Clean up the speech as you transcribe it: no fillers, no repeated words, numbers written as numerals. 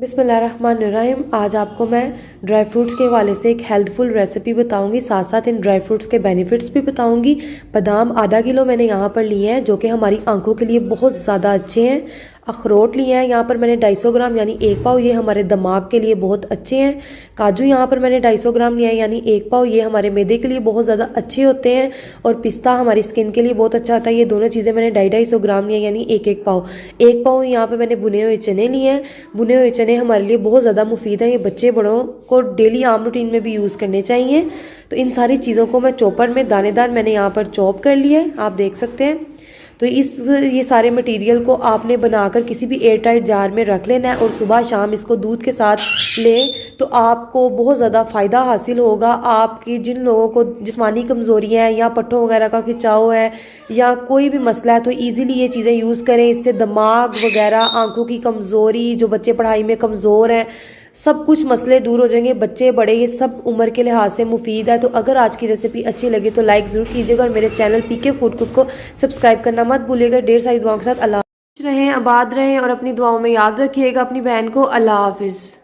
बिस्मिल्लाहिर्रहमानिर्रहीम। आज आपको मैं ड्राई फ्रूट्स के हवाले से एक हेल्थफुल रेसिपी बताऊंगी, साथ साथ इन ड्राई फ्रूट्स के बेनिफिट्स भी बताऊंगी। बादाम आधा किलो मैंने यहाँ पर लिए हैं जो कि हमारी आंखों के लिए बहुत ज़्यादा अच्छे हैं। अखरोट लिए हैं यहाँ पर मैंने 250 ग्राम यानी 1 पाव, ये हमारे दिमाग के लिए बहुत अच्छे हैं। काजू यहाँ पर मैंने 250 ग्राम लिया है यानी 1 पाव, ये हमारे मैदे के लिए बहुत ज़्यादा अच्छे होते हैं। और पिस्ता हमारी स्किन के लिए बहुत अच्छा होता है। ये दोनों चीज़ें मैंने 250 ग्राम लिया यानी 1 पाव। 1 पाव यहाँ पर मैंने भुने हुए चने लिए हैं। भुने हुए चने हमारे लिए बहुत ज़्यादा मुफीद हैं। ये बच्चे बड़ों को डेली आम रूटीन में भी यूज़ करने चाहिए। तो इन सारी चीज़ों को मैं चॉपर में दानेदार मैंने यहाँ पर चॉप कर लिया है, आप देख सकते हैं। तो ये सारे मटेरियल को आपने बनाकर किसी भी एयर टाइट जार में रख लेना है और सुबह शाम इसको दूध के साथ लें तो आपको बहुत ज़्यादा फ़ायदा हासिल होगा। आपकी जिन लोगों को जिस्मानी कमज़ोरियाँ हैं या पट्टों वगैरह का खिंचाव है या कोई भी मसला है तो ईज़िली ये चीज़ें यूज़ करें। इससे दिमाग वगैरह, आंखों की कमज़ोरी, जो बच्चे पढ़ाई में कमज़ोर हैं, सब कुछ मसले दूर हो जाएंगे। बच्चे बड़े ये सब उम्र के लिहाज से मुफीद है। तो अगर आज की रेसिपी अच्छी लगी तो लाइक ज़रूर कीजिएगा और मेरे चैनल पीके फूड कुक को सब्सक्राइब करना मत भूलिएगा। ढेर सारी दुआओं के साथ अल्लाह रहें, आबाद रहें और अपनी दुआओं में याद रखिएगा अपनी बहन को। अल्लाह हाफिज़।